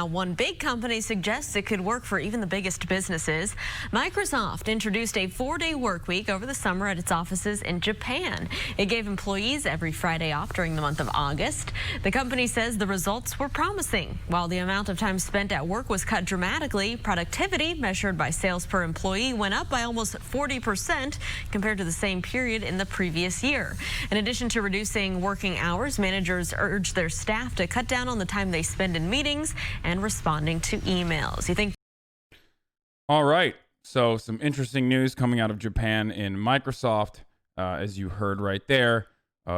one big company suggests it could work for even the biggest businesses. Microsoft introduced a 4-day work week over the summer at its offices in Japan. It gave employees every Friday off during the month of August. The company says the results were promising. While the amount of time spent at work was cut dramatically, productivity measured by sales per employee went up by almost 40% compared to the same period in the previous year. In addition to reducing working hours, managers urged their staff to cut down on the time they spend in meetings and responding to emails. You think? All right. So some interesting news coming out of Japan in Microsoft, as you heard right there.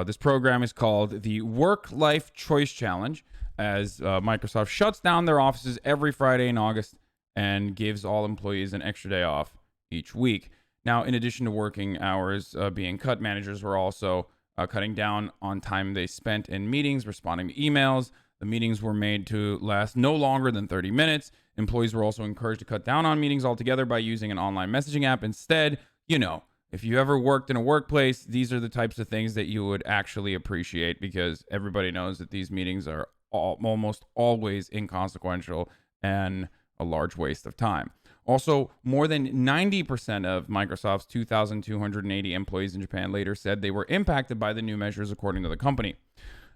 This program is called the Work-Life Choice Challenge, as Microsoft shuts down their offices every Friday in August and gives all employees an extra day off each week. Now, in addition to working hours being cut, managers were also cutting down on time they spent in meetings, responding to emails. The meetings were made to last no longer than 30 minutes. Employees were also encouraged to cut down on meetings altogether by using an online messaging app instead. If you ever worked in a workplace, these are the types of things that you would actually appreciate, because everybody knows that these meetings are almost always inconsequential and a large waste of time. Also, more than 90% of Microsoft's 2,280 employees in Japan later said they were impacted by the new measures, according to the company.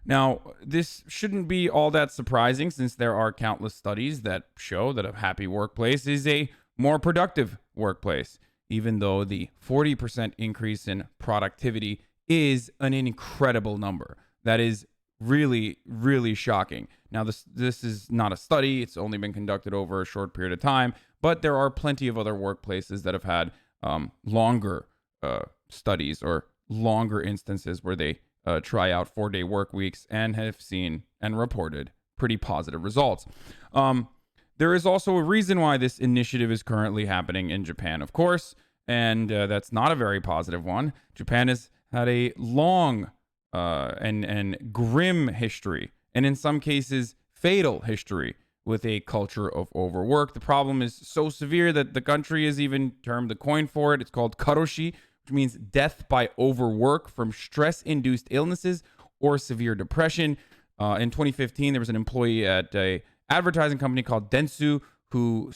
Now, this shouldn't be all that surprising, since there are countless studies that show that a happy workplace is a more productive workplace, even though the 40% increase in productivity is an incredible number. That is really, really shocking. Now, this is not a study. It's only been conducted over a short period of time, but there are plenty of other workplaces that have had longer studies or longer instances where they try out 4-day work weeks and have seen and reported pretty positive results. There is also a reason why this initiative is currently happening in Japan, of course, and that's not a very positive one. Japan has had a long and grim history, and in some cases, fatal history with a culture of overwork. The problem is so severe that the country has even termed the coin for it. It's called karoshi, which means death by overwork from stress-induced illnesses or severe depression. In 2015, there was an employee at a advertising company called Dentsu who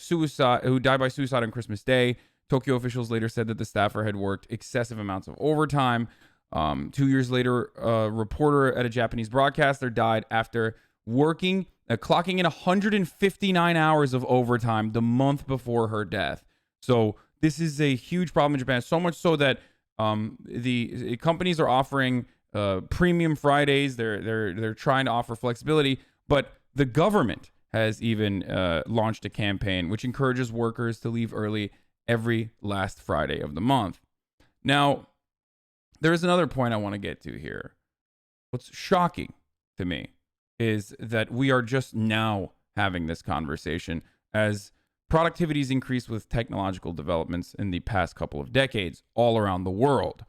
died by suicide on Christmas Day. Tokyo officials later said that the staffer had worked excessive amounts of overtime. 2 years later, a reporter at a Japanese broadcaster died after clocking in 159 hours of overtime the month before her death. So this is a huge problem in Japan, so much so that the companies are offering premium Fridays. They're trying to offer flexibility, but the government has even launched a campaign which encourages workers to leave early every last Friday of the month. Now, there is another point I want to get to here. What's shocking to me is that we are just now having this conversation, as productivity's increased with technological developments in the past couple of decades all around the world.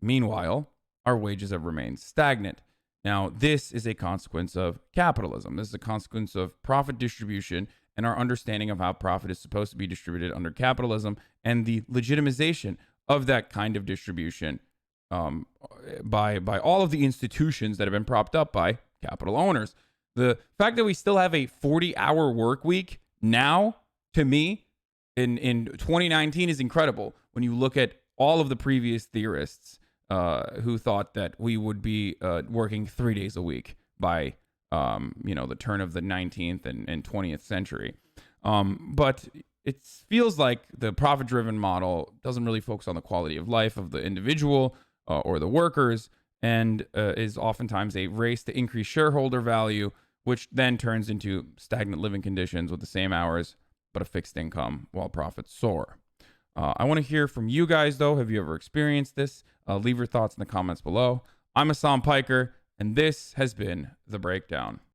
Meanwhile, our wages have remained stagnant. Now, this is a consequence of capitalism. This is a consequence of profit distribution and our understanding of how profit is supposed to be distributed under capitalism, and the legitimization of that kind of distribution by all of the institutions that have been propped up by capital owners. The fact that we still have a 40-hour work week now, to me, in 2019 is incredible when you look at all of the previous theorists who thought that we would be working 3 days a week by the turn of the 19th and 20th century. But it feels like the profit-driven model doesn't really focus on the quality of life of the individual or the workers, and is oftentimes a race to increase shareholder value, which then turns into stagnant living conditions with the same hours but a fixed income while profits soar. I want to hear from you guys, though. Have you ever experienced this? Leave your thoughts in the comments below. I'm Hasan Piker, and this has been The Breakdown.